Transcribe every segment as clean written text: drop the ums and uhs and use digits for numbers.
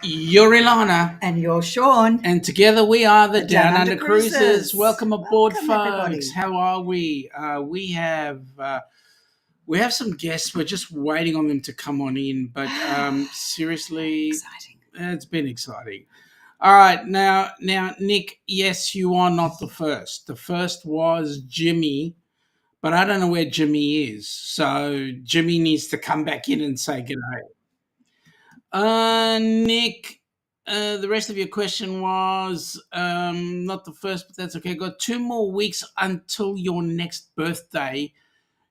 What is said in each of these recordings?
You're Ilana. And you're Sean. And together we are the Down Under Cruises. Cruises. Welcome aboard, Welcome, folks. everybody. How are we? We have some guests. We're just waiting on them to come on in. But seriously, Exciting. It's been exciting. All right, now, Nick. Yes, you are not the first. The first was Jimmy, but I don't know where Jimmy is. So Jimmy needs to come back in and say g'day. Nick, the rest of your question was not the first, but that's okay. Got 2 more weeks until your next birthday.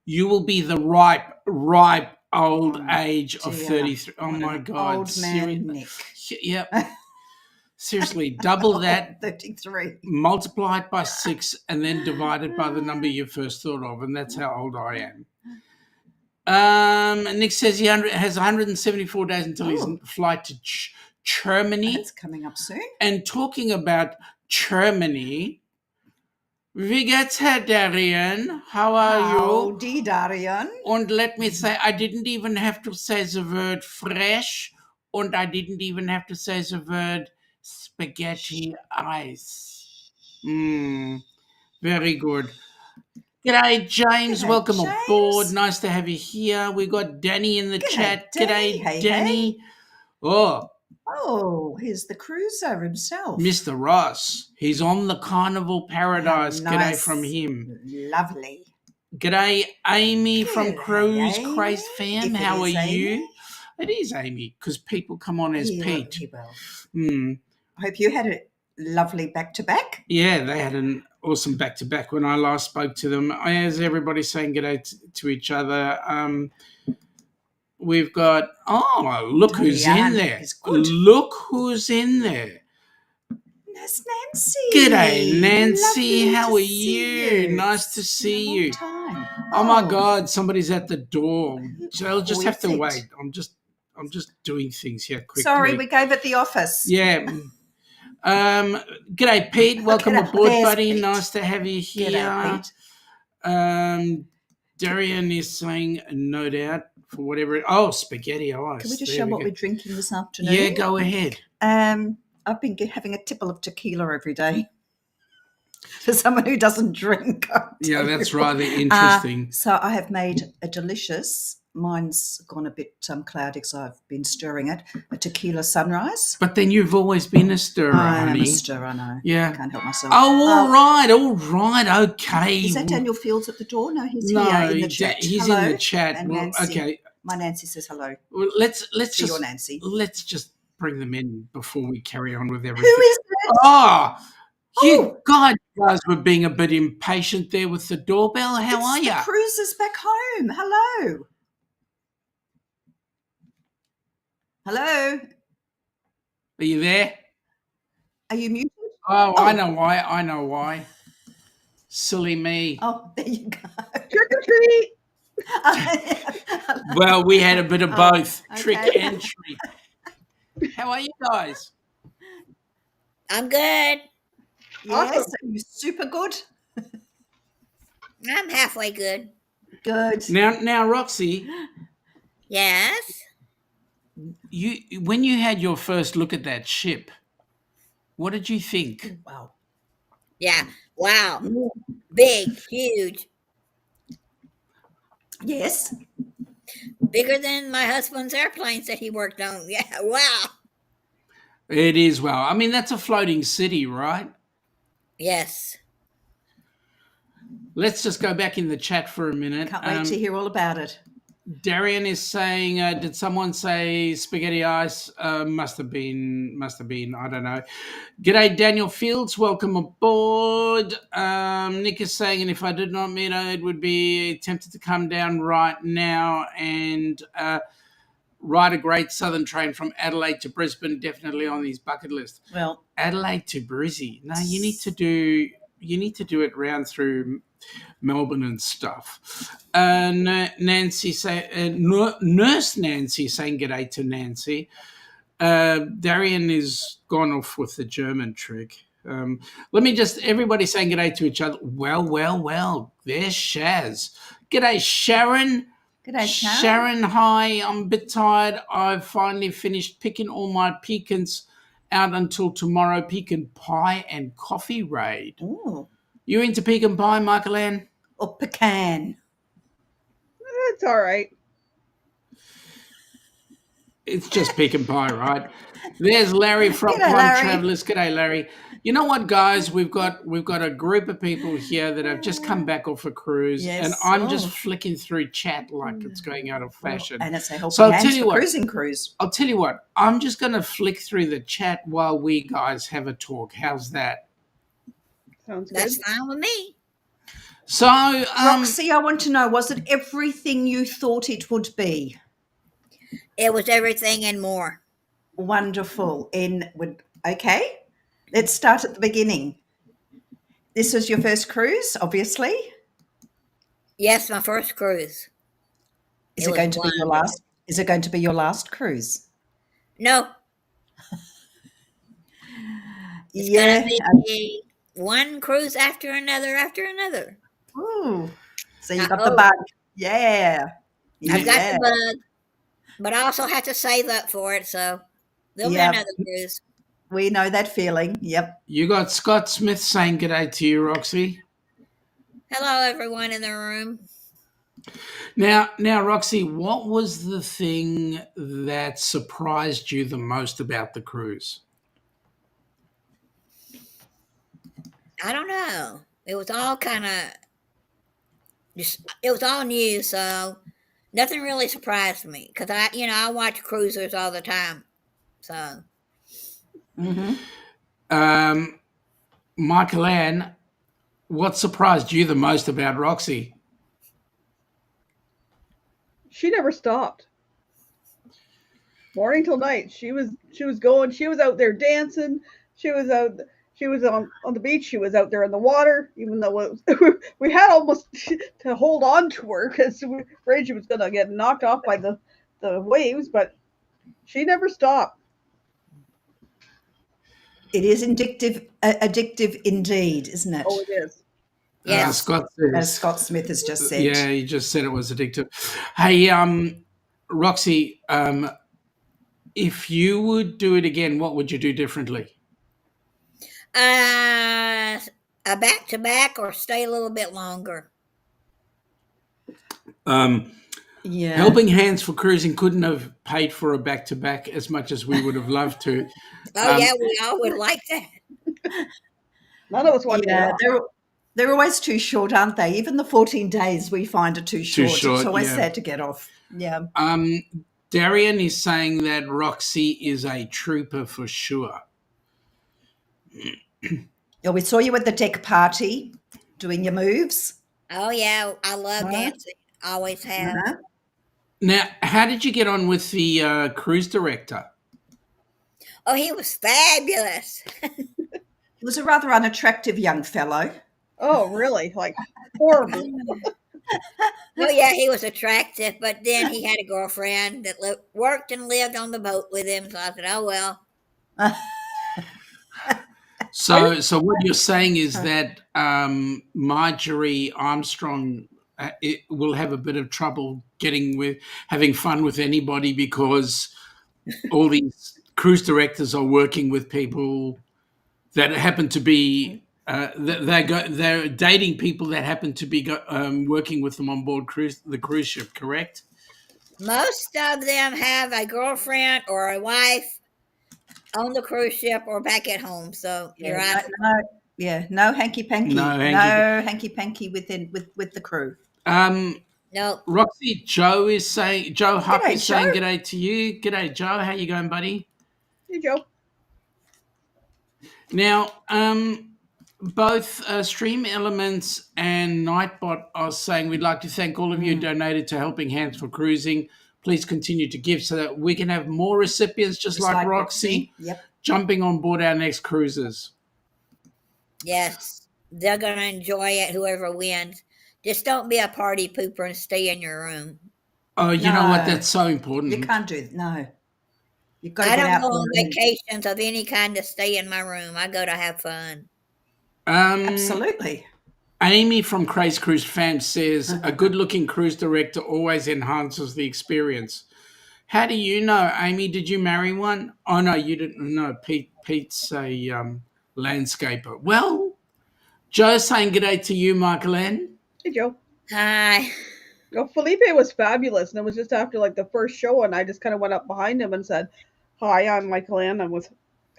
You will be the ripe old age of 33. Oh my God. Old man Nick. Yep. Seriously, double that. 33. Multiply it by 6 and then divide it by the number you first thought of. And that's how old I am. Nick says he has 174 days until his flight to Germany. That's coming up soon. And talking about Germany, wie geht's, Herr Darian? How are you? Howdy, Darian. And let me say, I didn't even have to say the word fresh, and I didn't even have to say the word spaghetti ice. Very good. G'day, James. G'day, Welcome James. aboard. Nice to have you here. We got Danny in the chat. Danny. G'day, Hey, Danny. hey. Oh, here's the cruiser himself. Mr. Ross. He's on the Carnival Paradise. Nice. G'day from him. Lovely. G'day, Amy from G'day, Cruise Amy. Craze Fam. If How are it is you? Amy. It is Amy, because people come on as Pete. He will. I hope you had a lovely back-to-back. Yeah, they had an awesome back-to-back when I last spoke to them. As everybody's saying g'day to each other, we've got, look who's in there. Look who's in there. That's Nancy. G'day, Nancy. Lovely How are to see you? Nice to see you. Time. Oh my God, somebody's at the door. They'll just have to wait. I'm just doing things here quickly. Sorry, we gave it the office. Yeah. G'day, Pete. Welcome aboard, buddy. Pete. Nice to have you here. G'day, Pete. Darian is saying no doubt for whatever. Spaghetti ice. Can we just show what we're drinking this afternoon? Yeah, go ahead. I've been having a tipple of tequila every day. For someone who doesn't drink. Yeah, that's rather interesting. So I have made a delicious. Mine's gone a bit cloudy because I've been stirring it. A tequila sunrise. But then you've always been a stirrer, honey. I'm a stirrer, I know. Yeah. I can't help myself. All right, okay. Is that Daniel Fields at the door? No, he's here in the chat. He's in the chat. And well, Nancy. okay. My Nancy says hello. Well, let's to your Nancy. Nancy. Let's just bring them in before we carry on with everything. Who is that? You guys were being a bit impatient there with the doorbell. How are you? The cruisers back home. Hello. Hello. Are you there? Are you muted? Oh, I know why. Silly me. Oh, there you go. Trick or treat. Well, we had a bit of both. Okay. Trick and treat. How are you guys? I'm good. Yes, are you super good? I'm halfway good. Good. Now, Roxie. Yes. When you had your first look at that ship, what did you think? Wow. Yeah. Wow. Big, huge. Yes. Bigger than my husband's airplanes that he worked on. Yeah. Wow. It is. Well, I mean, that's a floating city, right? Yes. Let's just go back in the chat for a minute. Can't wait to hear all about it. Darian is saying, did someone say spaghetti ice? Must have been, I don't know. G'day, Daniel Fields. Welcome aboard. Nick is saying, and if I did not meet her, it would be tempted to come down right now and ride a great southern train from Adelaide to Brisbane, definitely on his bucket list. Well, Adelaide to Brizzy. No, you need to do it round through Melbourne and stuff. Nancy Nurse Nancy saying g'day to Nancy. Darian is gone off with the German trick. Let me just, everybody saying g'day to each other. Well, there's Shaz. G'day, Sharon. G'day, Sharon. Sharon, hi. I'm a bit tired. I've finally finished picking all my pecans out until tomorrow. Pecan pie and coffee raid. Ooh. You into pecan pie, Michael Ann? Or pecan. It's all right. It's just pecan pie, right? There's Larry from G'day, Plum Larry. Travellers. G'day, Larry. You know what, guys? We've got a group of people here that have just come back off a cruise, Yes. and I'm just flicking through chat like it's going out of fashion. And it's a helping So I'll hands tell you for what. cruising cruise. I'll tell you what. I'm just going to flick through the chat while we guys have a talk. How's that? Sounds good. That's fine with me. So, Roxie, I want to know, was it everything you thought it would be? It was everything and more. Wonderful. Okay, let's start at the beginning. This was your first cruise, obviously. Yes, my first cruise. Is It it was going to be your wonderful. last? Is it going to be your last cruise? No, it's Yeah. gonna be one cruise after another after another. Ooh. So you I got the hope. bug. Yeah. I've got Yeah. the bug, but I also have to save up for it, so there'll be Yep. another cruise. We know that feeling. Yep. you got Scott Smith saying g'day to you, Roxy. Hello, everyone in the room. Now, Roxy, what was the thing that surprised you the most about the cruise? I don't know. It was all kind of it was all new, so nothing really surprised me because I watch cruisers all the time. So Mm-hmm. Michael Ann, what surprised you the most about Roxy? She never stopped. Morning till night. She was going. She was out there dancing. She was on the beach. She was out there in the water. Even though we had almost to hold on to her because we were afraid she was going to get knocked off by the waves. But she never stopped. It is addictive indeed, isn't it? Oh, it is. yes, Scott As says, Scott Smith has just said. yeah, he just said it was addictive. Hey, Roxy, if you would do it again, what would you do differently? a back to back or stay a little bit longer. Yeah. Helping Hands for Cruising couldn't have paid for a back-to-back as much as we would have loved to. Oh yeah, we all would like that. None of us want to get Yeah, off. they're always too short, aren't they? Even the 14 days we find are too short. short, It's always yeah. sad to get off. Yeah. Darian is saying that Roxy is a trooper for sure. Yeah, we saw you at the deck party doing your moves. Oh yeah, I love Uh-huh. dancing. Always have. Uh-huh. Now, how did you get on with the cruise director? Oh, he was fabulous. He was a rather unattractive young fellow. Oh, really? Like horrible. Oh yeah, he was attractive, but then he had a girlfriend that worked and lived on the boat with him. So I said, "Oh well." So what you're saying is that Marjorie Armstrong will have a bit of trouble having fun with anybody because all these cruise directors are working with people that happen to be they're dating people that happen to be working with them on board the cruise ship, correct? Most of them have a girlfriend or a wife on the cruise ship or back at home. So you're right. No hanky panky. No hanky panky with the crew. No, Roxy, Joe Huck is saying Joe. g'day to you. G'day, Joe. How you going, buddy? Hey, Joe. Now, both Stream Elements and Nightbot are saying we'd like to thank all of you who donated to Helping Hands for Cruising. Please continue to give so that we can have more recipients just like Roxy Yep. jumping on board our next cruises. yes, they're gonna enjoy it. Whoever wins, just don't be a party pooper and stay in your room. Oh, you know what? No. That's so important. You can't do that. No. You've got to I get don't out go on there. vacations of any kind to stay in my room. I go to have fun. Absolutely. Amy from Craze Cruise Fam says a good-looking cruise director always enhances the experience. How do you know, Amy? Did you marry one? Oh no, you didn't. No, Pete's a landscaper. Well, Joe's saying good day to you, Michael Ann. Hey, Joe. Hi. Well, Felipe was fabulous, and it was just after like the first show, and I just kind of went up behind him and said, "Hi, I'm Michael Ann. I'm with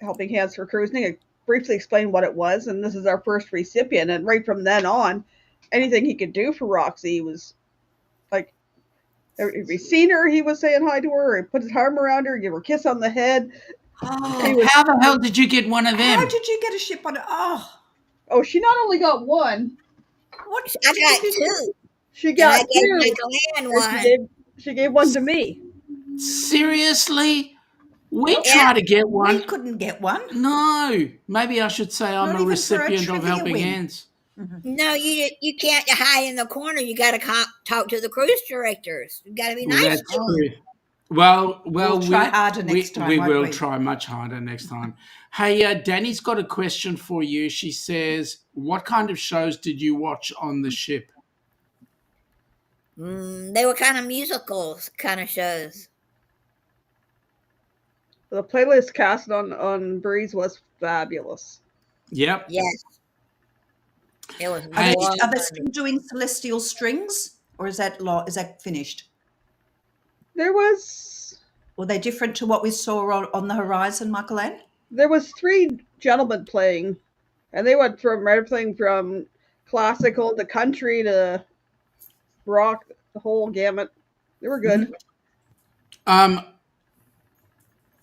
Helping Hands for Cruising." I briefly explained what it was, and this is our first recipient. And right from then on, anything he could do for Roxie was like, if he seen her, he was saying hi to her, or he put his arm around her, give her a kiss on the head. Oh, how the hell did you get one of them? How did you get a ship on it? Oh, she not only got one, What? I got two. she And I got gave two. Michael Ann and one. she gave one to me. Seriously? We Yep. try to get one. We couldn't get one. No, maybe I should say I'm Not a even for a recipient of trivia Helping win. Hands. No, you can't hide in the corner. You got to talk to the cruise directors. You got to be Well, nice that's to them. true. Well, We'll try harder next time, We won't will we? try much harder next time. Hey, Danny's got a question for you. She says, "What kind of shows did you watch on the ship?" They were kind of musicals kind of shows. The playlist cast on Breeze was fabulous. Yep. Yes. It was. Are they still doing Celestial Strings, or is that finished? There was Were they different to what we saw on the horizon, Michael Ann? there was three gentlemen playing, and they went from everything from classical to country to rock, the whole gamut. They were good.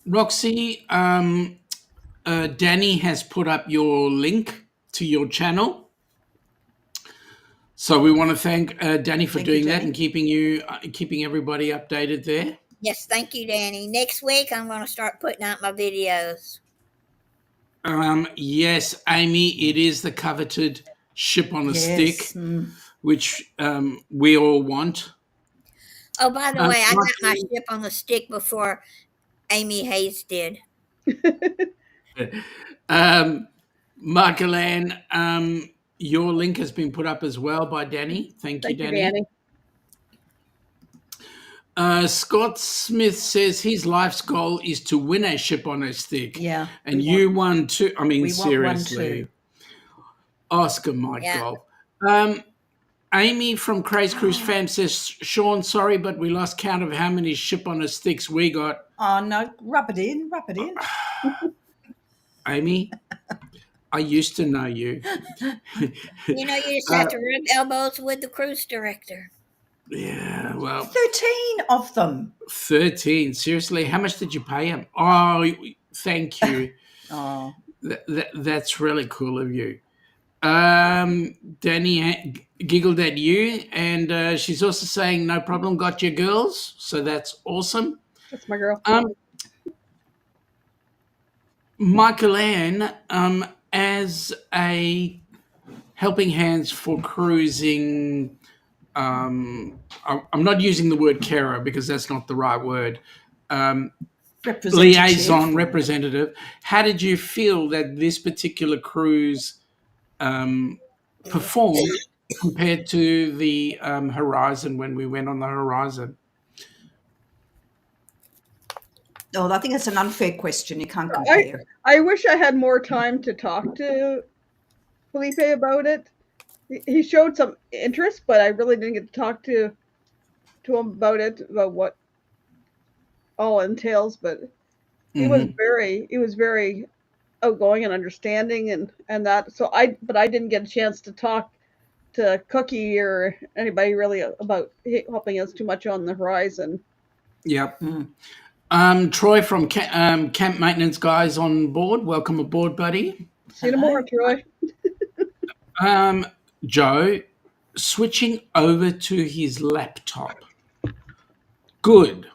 Roxie, Danny has put up your link to your channel. So we want to thank Danny for doing that and keeping everybody updated there. Yes, thank you, Danny. Next week, I'm going to start putting out my videos. Yes, Amy, it is the coveted ship on a stick, which we all want. Oh, by the way, I got my ship on the stick before Amy Hayes did. Michael Ann, your link has been put up as well by Danny. Thank you, Danny. Scott Smith says his life's goal is to win a ship on a stick. Yeah. And you won too. I mean, seriously. Oscar Mike Golf. Amy from Craze Cruise Fam says, Sean, sorry, but we lost count of how many ship on a sticks we got. Oh, no. Rub it in. Amy, I used to know you. You just have to rub elbows with the cruise director. Yeah, well. 13 of them. 13. Seriously, how much did you pay him? Oh, thank you. Oh. That's really cool of you. Danny giggled at you, and she's also saying, no problem, got your girls. So that's awesome. That's my girl. Michael Ann, as a Helping Hands for Cruising, I'm not using the word carer because that's not the right word. Liaison representative. How did you feel that this particular cruise performed compared to the Horizon when we went on the Horizon? Oh, I think it's an unfair question. You can't compare. I wish I had more time to talk to Felipe about it. He showed some interest, but I really didn't get to talk to him about it, about what all entails. But he was very outgoing and understanding, and that. So I didn't get a chance to talk to Cookie or anybody really about helping us too much on the Horizon. Yep. Troy from Camp Maintenance Guys on board. Welcome aboard, buddy. See you tomorrow, Troy. Joe, switching over to his laptop. Good.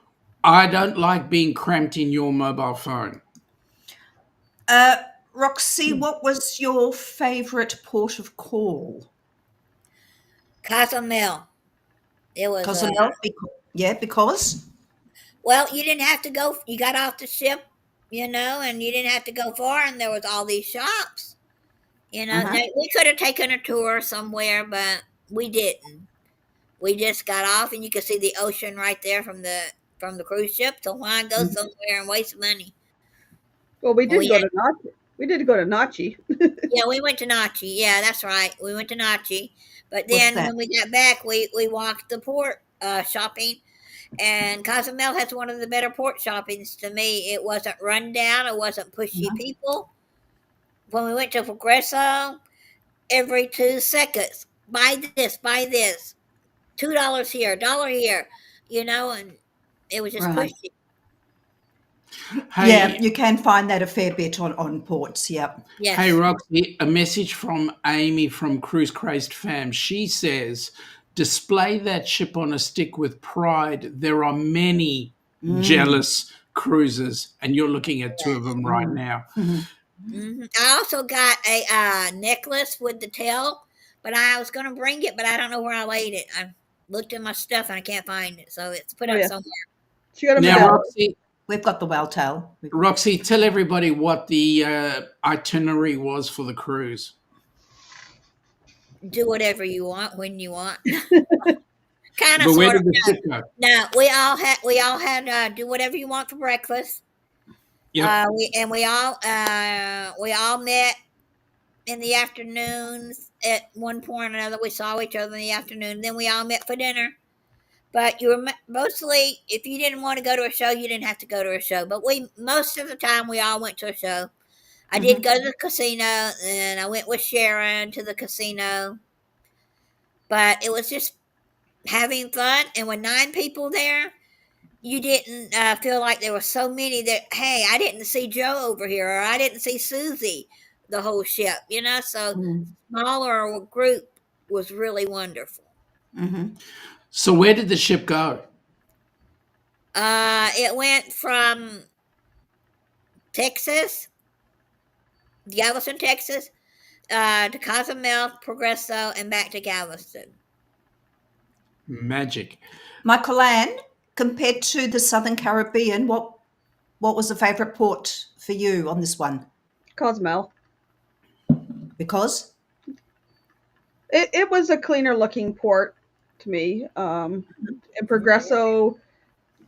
I don't like being cramped in your mobile phone. Roxie, what was your favourite port of call? Cozumel. It was Cozumel? Because? Well, you didn't have to go. You got off the ship, and you didn't have to go far, and there was all these shops. You know, Uh-huh. we could have taken a tour somewhere, but we didn't. We just got off, and you could see the ocean right there from the cruise ship. So why go Mhm. somewhere and waste money? Well, we When did we go had, to Nachi. We did go to Nachi. yeah, we went to Nachi. Yeah, that's right. We went to Nachi. But What's then that? when we got back, we walked the port shopping. And Cozumel has one of the better port shoppings to me. It wasn't run down. It wasn't pushy Uh-huh. people. When we went to Progresso, every 2 seconds, buy this, $2 here, $1 here, and it was just Right. pushy. Yeah, Hey, you can find that a fair bit on ports. Yep. hey, Yes. Roxy, a message from Amy from Cruise Crazed Fam. She says, display that ship on a stick with pride. There are many Mm. jealous cruisers, and you're looking at two of them right Mm. now. Mhm. I also got a necklace with the tail, but I was going to bring it, but I don't know where I laid it. I looked in my stuff and I can't find it, so it's put Oh up yeah, somewhere. she got a Now, Yeah, medallion. we've got the whale tail. Roxy, tell everybody what the itinerary was for the cruise. Do whatever you want when you want. Kind of, But where sort of. did the ship go? No, we all had do whatever you want for breakfast. Yep. We all met in the afternoons. At one point or another, we saw each other in the afternoon. Then we all met for dinner. But you were mostly, if you didn't want to go to a show, you didn't have to go to a show. But most of the time, we all went to a show. I did Mhm. go to the casino, and I went with Sharon to the casino. But it was just having fun, and with 9 people there, you didn't feel like there were so many that, hey, I didn't see Joe over here, or I didn't see Susie the whole ship, so Mm. smaller group was really wonderful. Mhm. So where did the ship go? It went from Texas, Galveston, Texas, to Cozumel, Progresso, and back to Galveston. Magic. Michael Ann, compared to the Southern Caribbean, what was the favourite port for you on this one? Cozumel. Because It was a cleaner looking port to me. In Progresso,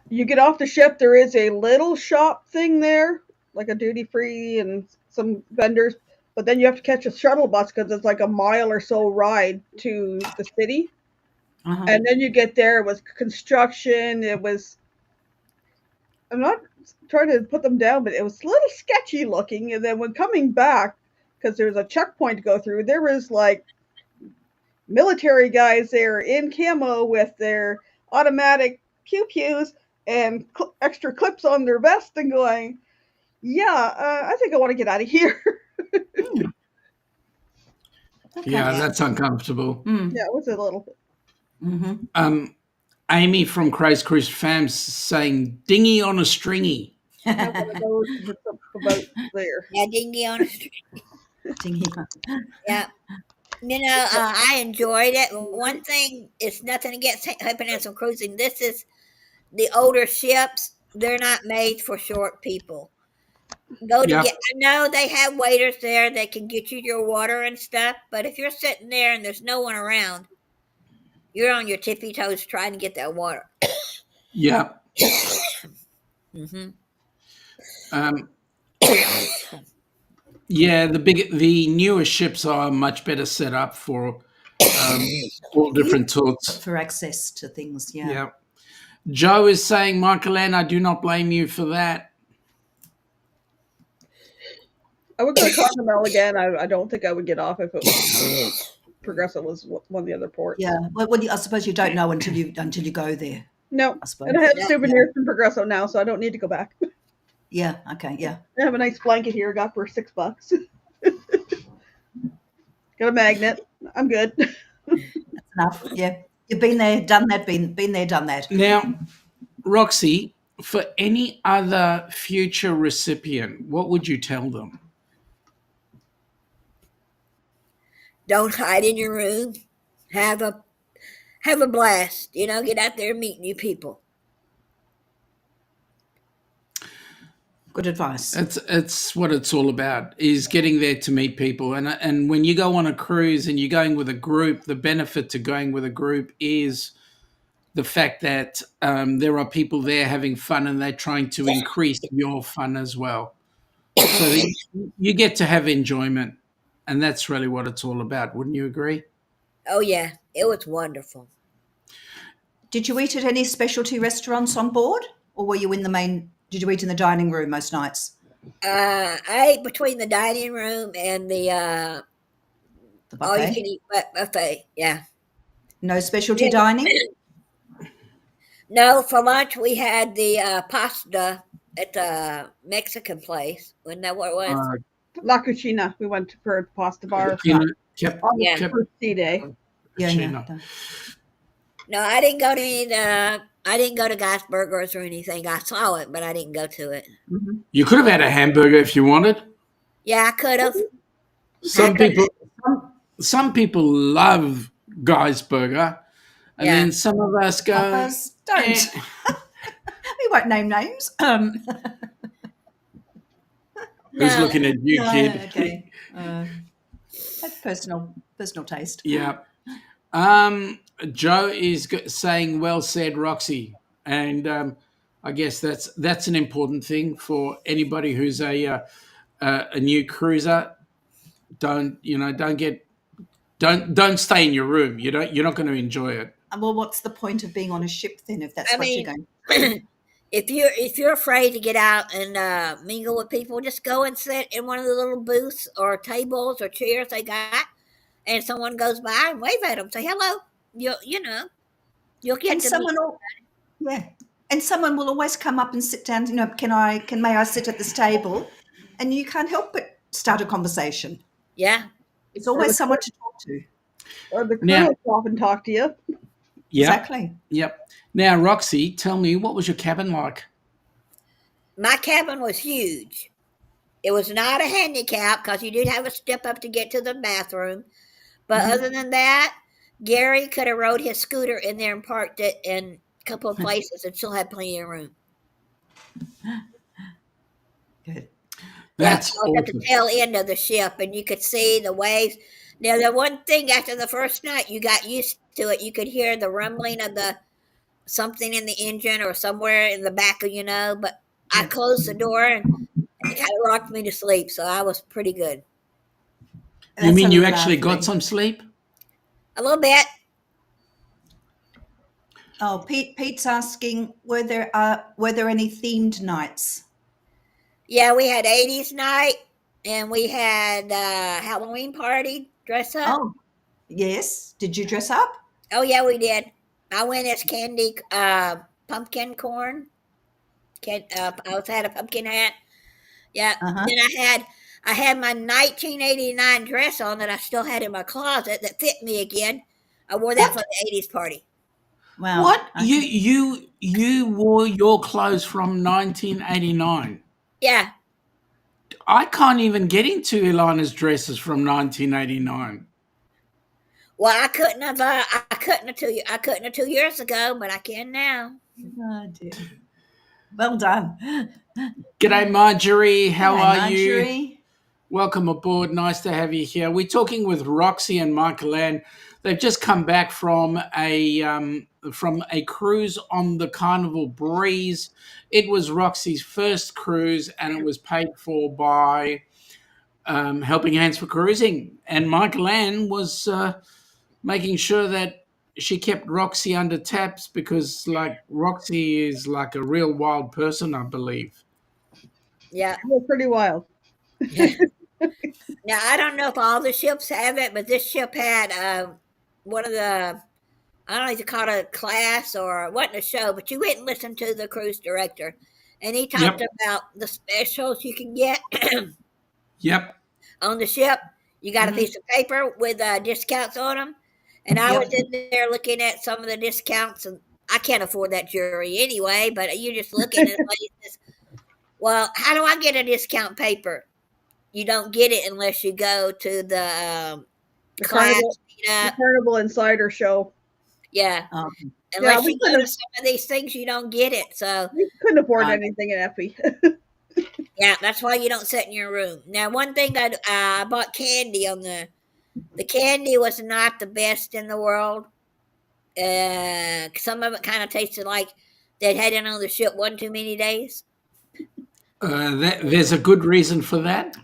you get off the ship, there is a little shop thing there, like a duty free and some vendors, but then you have to catch a shuttle bus because it's like a mile or so ride to the city. uh-huh. And then you get there, it was construction, it was, I'm not trying to put them down, but it was a little sketchy looking. And then when coming back, because there's a checkpoint to go through, there was like military guys there in camo with their automatic pew pews and extra clips on their vest and going, yeah, I think I want to get out of here. Mm, okay. Yeah, Yeah. that's uncomfortable. Mm. Yeah, it was a little bit. Mhm. Um, Amy from Crazy Cruise Fam saying dinghy on a stringy. I have one of those with the boat there. Yeah, dingy on the street. Dingy. Yeah. I enjoyed it. One thing, it's nothing against happiness on cruising. This is the older ships. They're not made for short people. Yep. I know they have waiters there that can get you your water and stuff, but if you're sitting there and there's no one around, you're on your tippy toes trying to get that water. Yep. hmm Um, yeah, the newer ships are much better set up for all Yeah, different sorts. for access to things, yeah. Yeah. Joe is saying, Michael Ann, I do not blame you for that. I would go to Cozumel again. I don't think I would get off if it was Progresso was one of the other ports. Yeah. Well, I suppose you don't know until you go there, No, I suppose. and I have Yeah. souvenirs from Progresso now, so I don't need to go back. Yeah. Okay. Yeah. I have a nice blanket here, got for $6. Got a magnet. I'm good. Enough. Yeah. You've been there, done that. Been there, done that. Now, Roxy, for any other future recipient, what would you tell them? Don't hide in your room. Have a have a blast. Get out there and meet new people. Good advice. It's what it's all about, is getting there to meet people. And when you go on a cruise and you're going with a group, the benefit to going with a group is the fact that there are people there having fun, and they're trying to increase your fun as well. So that you get to have enjoyment, and that's really what it's all about. Wouldn't you agree? Oh yeah, it was wonderful. Did you eat at any specialty restaurants on board, or were you in the main? Did you eat in the dining room most nights? I ate between the dining room and the The all you buffet? can eat buffet. Yeah. No specialty Yeah. dining? No, for lunch we had the pasta at the Mexican place. Wasn't that what it was? La Cucina. We went for a pasta bar Kept, on the Yeah. first sea day. Yeah. Cucina. No, I didn't go to any. I didn't go to Guy's Burgers or anything. I saw it, but I didn't go to it. Mhm. You could have had a hamburger if you wanted. Yeah, I could have. Some people love Guy's Burger, and Yeah. then some of us go, Others don't. "Eh." We won't name names. Who's No. looking at you, No, kid? okay. That's personal taste. Yeah. Joe is saying, "Well said, Roxy," and I guess that's an important thing for anybody who's a new cruiser. Don't stay in your room. You're not going to enjoy it. Well, what's the point of being on a ship then if that's I what you're mean, going? if you're afraid to get out and mingle with people, just go and sit in one of the little booths or tables or chairs they got, and someone goes by and wave at them, say hello. You'll get And to someone and someone will always come up and sit down. May I sit at this table? And you can't help but start a conversation. Yeah. It's always someone to talk to. Or the crew Now- will often talk to you. Yep. Exactly. Yep. Now, Roxy, tell me, what was your cabin like? My cabin was huge. It was not a handicap because you did have a step up to get to the bathroom. But Mhm. other than that, Gary could have rode his scooter in there and parked it in a couple of places and still had plenty of room. Good. That's I was at the awesome. tail end of the ship, and you could see the waves. Now, the one thing after the first night, you got used to it. You could hear the rumbling of the something in the engine or somewhere in the back of But I closed the door, and it kind of rocked me to sleep, so I was pretty good. You mean That's you a actually lovely- got some sleep? A little bit. Oh, Pete's asking, were there any themed nights? Yeah, we had 80s night, and we had Halloween party dress up. Oh, yes. Did you dress up? Oh yeah, we did. I went as Candy pumpkin corn. I also had a pumpkin hat. Yeah. Uh-huh. Then I had my 1989 dress on that I still had in my closet that fit me again. I wore that for the 80s party. Wow. What? Okay. You wore your clothes from 1989. Yeah. I can't even get into Ilana's dresses from 1989. Well, I couldn't have 2 years ago, but I can now. Oh, dear. Well done. G'day, Marjorie. How Hello, are you? Marjorie. Welcome aboard. Nice to have you here. We're talking with Roxy and Michael Ann. They've just come back from a cruise on the Carnival Breeze. It was Roxy's first cruise, and it was paid for by Helping Hands for Cruising. And Michael Ann was making sure that she kept Roxy under taps because, Roxy is like a real wild person, I believe. Yeah. They're pretty wild. Now I don't know if all the ships have it, but this ship had one of the, I don't know if you call it a class or it wasn't a show, but you went and listened to the cruise director, and he talked about the specials you can get Yep. on the ship. You got a piece of paper with discounts on them, and I was in there looking at some of the discounts, and I can't afford that jewelry anyway. But you're just looking at it like this. Well, how do I get a discount paper? You don't get it unless you go to the class meetup. The Carnival Insider Show. Yeah. Yeah, Unless we you go could've- to some of these things, you don't get it. So We couldn't afford Right. anything in Effie. Yeah, that's why you don't sit in your room. Now, one thing I bought candy on the candy was not the best in the world. Some of it kind of tasted like they'd had it on the ship one too many days. There's a good reason for that.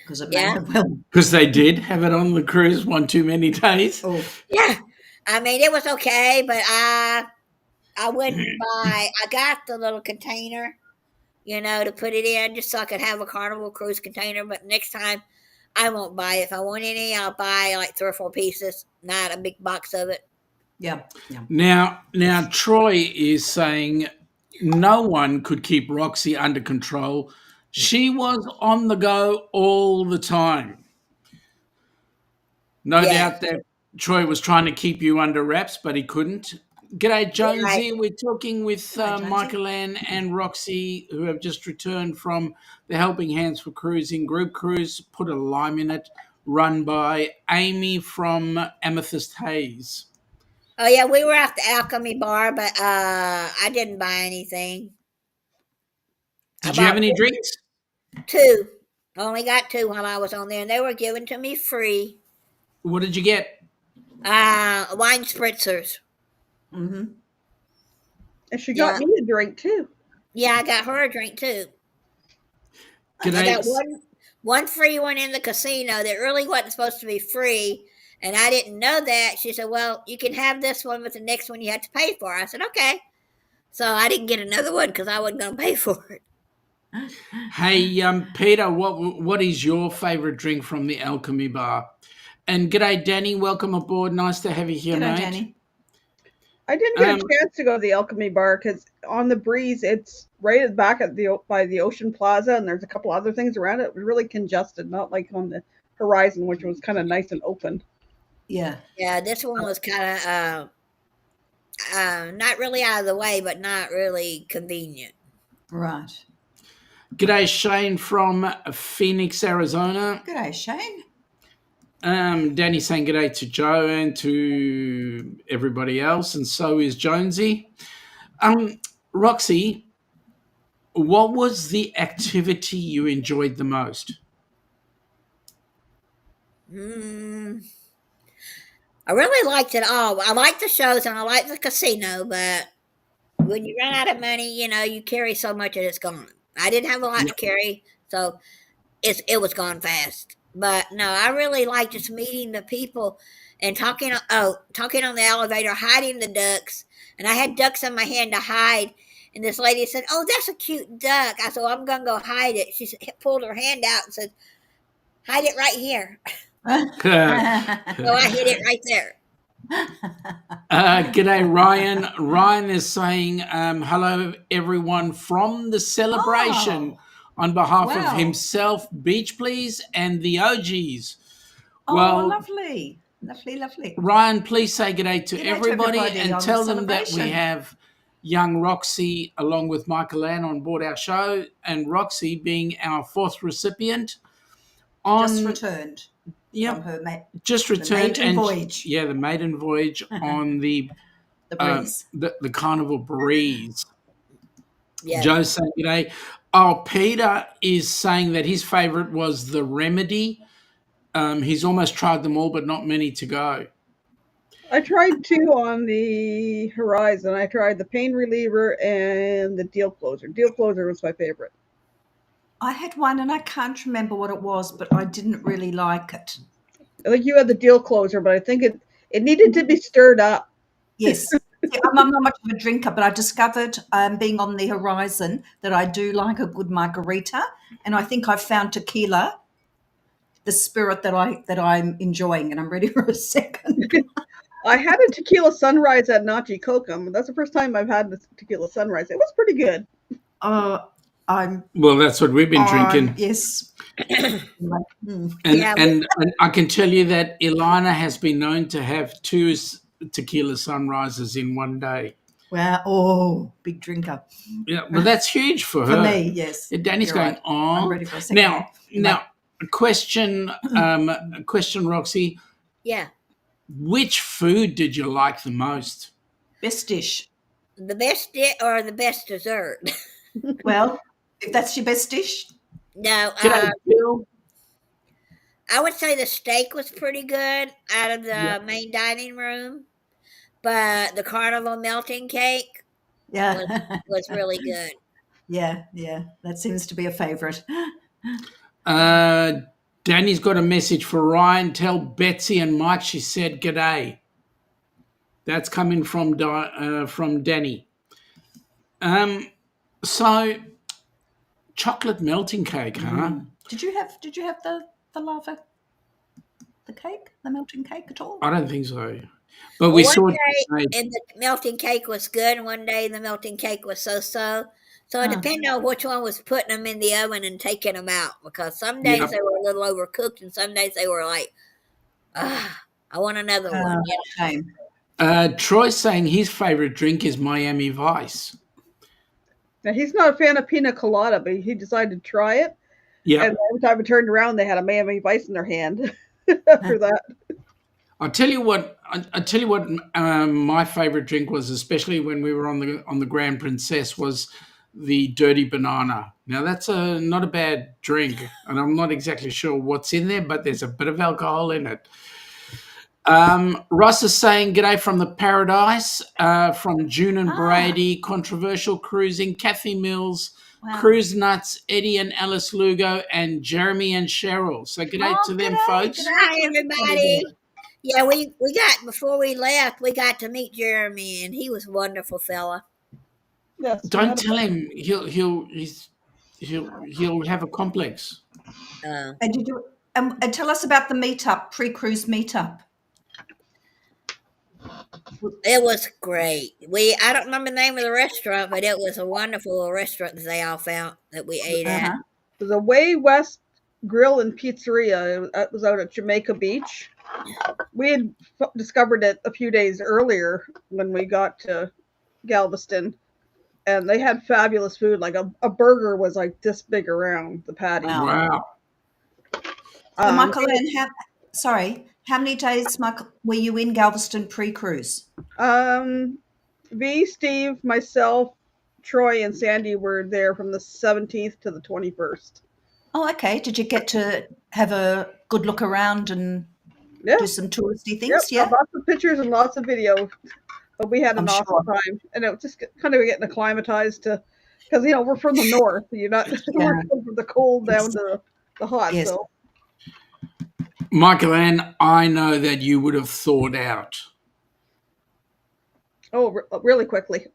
Because it may Yeah. have well. Because they did have it on the cruise one too many days. Oh, Yeah. I mean, it was okay, but I wouldn't buy. I got the little container, to put it in just so I could have a Carnival Cruise container. But next time, I won't buy it. If I want any, I'll buy like 3 or 4 pieces, not a big box of it. yeah, yeah. Now Troy is saying no one could keep Roxy under control. She was on the go all the time. No Yeah. doubt that Troy was trying to keep you under wraps, but he couldn't. G'day, Jonesy. Right. We're talking with Jonesy. Michael Ann and Roxy, who have just returned from the Helping Hands for Cruising group cruise, Put a Lime in It, run by Amy from Amethyst Hayes. Oh yeah, we were at the Alchemy Bar, but I didn't buy anything. Did you have any drinks? 2. I only got 2 while I was on there, and they were given to me free. What did you get? Wine spritzers. Mm-hmm. And she got me a drink too. Yeah, I got her a drink too. G'day. I got one free one in the casino that really wasn't supposed to be free, and I didn't know that. She said, "Well, you can have this one, but the next one you have to pay for." I said, "Okay." So I didn't get another one because I wasn't going to pay for it. Hey, Peter, what is your favourite drink from the Alchemy Bar? And g'day, Danny. Welcome aboard. Nice to have you here, G'day, mate. Danny. I didn't get a chance to go to the Alchemy Bar because on the breeze, it's right at the back by the Ocean Plaza, and there's a couple other things around it. It was really congested, not like on the Horizon, which was kind of nice and open. Yeah. Yeah, this one was kind of not really out of the way, but not really convenient. Right. G'day, Shane from Phoenix, Arizona. G'day, Shane. Danny saying g'day to Joe and to everybody else, and so is Jonesy. Roxy, what was the activity you enjoyed the most? I really liked it all. I liked the shows and I liked the casino, but when you run out of money, you carry so much that it's gone. I didn't have a lot to carry, so it was gone fast. But no, I really liked just meeting the people and talking on the elevator, hiding the ducks. And I had ducks in my hand to hide. And this lady said, "Oh, that's a cute duck." I said, "Well, I'm going to go hide it." She pulled her hand out and said, "Hide it right here." So I hid it right there. G'day, Ryan. Ryan is saying hello, everyone, from the celebration on behalf of himself, Beach Please, and the OGs. Oh, lovely. Lovely, lovely. Ryan, please say g'day to everybody and tell them that we have young Roxy along with Michael Ann on board our show, and Roxy being our 4th recipient. Just returned. Yep. From her just returned. The maiden voyage. Yeah, the maiden voyage on the breeze. The Carnival Breeze. Yeah. Joe's saying g'day. Oh, Peter is saying that his favourite was the Remedy. He's almost tried them all, but not many to go. I tried 2 on the Horizon. I tried the Pain Reliever and the Deal Closer. Deal Closer was my favorite. I had one and I can't remember what it was, but I didn't really like it. I think you had the Deal Closer, but I think it needed to be stirred up. Yes. I'm not much of a drinker, but I discovered being on the Horizon that I do like a good margarita, and I think I've found tequila, the spirit that I'm enjoying, and I'm ready for a second. I had a tequila sunrise at Nachi Kokum. That's the first time I've had the tequila sunrise. It was pretty good. Well, that's what we've been drinking. Yes. And I can tell you that Ilana has been known to have 2 tequila sunrises in one day. Wow. Oh, big drinker. Yeah, well, that's huge for her. For me, yes. Danny's going, right. oh. I'm ready for a second. Now, a question, Roxy. Yeah. Which food did you like the most? Best dish. The best dish or the best dessert? Well, If that's your best dish. No, G'day, Bill. I would say the steak was pretty good out of the Yeah. main dining room, but the carnival melting cake Yeah. was really good. Yeah. That seems to be a favourite. Danny's got a message for Ryan. Tell Betsy and Mike she said g'day. That's coming from Danny. So chocolate melting cake, huh? Did you have the lava, the cake, the melting cake at all? I don't think so. But we One saw day, and the melting cake was good, and one day the melting cake was so-so. So it depended on which one was putting them in the oven and taking them out, because some days they were a little overcooked, and some days they were like, I want another one. Shame. Troy's saying his favorite drink is Miami Vice. Now, he's not a fan of pina colada, but he decided to try it. Yeah. And every time I turned around, they had a Miami Vice in their hand after that. I'll tell you what. My favorite drink was, especially when we were on the Grand Princess, was the Dirty Banana. Now that's not a bad drink, and I'm not exactly sure what's in there, but there's a bit of alcohol in it. Ross is saying g'day from the Paradise, from June and Brady, Controversial Cruising, Kathy Mills, Cruise Nuts, Eddie and Alice Lugo, and Jeremy and Cheryl. So g'day to them, folks. Hi, everybody. Yeah, we got, before we left, we got to meet Jeremy, and he was a wonderful fella. Yes. Don't tell him he'll have a complex. And you do, and tell us about the meetup, pre-cruise meetup. It was great. I don't remember the name of the restaurant, but it was a wonderful restaurant that they all found that we ate at. It was a Way West Grill and Pizzeria. It was out at Jamaica Beach. We had discovered it a few days earlier when we got to Galveston, and they had fabulous food. Like a burger was like this big around the patty. Wow. So Michael, how many days, Michael, were you in Galveston pre-cruise? Steve, myself, Troy, and Sandy were there from the 17th to the 21st. Oh, okay. Did you get to have a good look around and do some touristy things? Yep, lots of pictures and lots of video. But we had an awesome time, and it was just kind of getting acclimatized to, because we're from the north. You're not we're from the cold down to the hot. Yes. So, Michael Ann, I know that you would have thawed out. Oh, really quickly.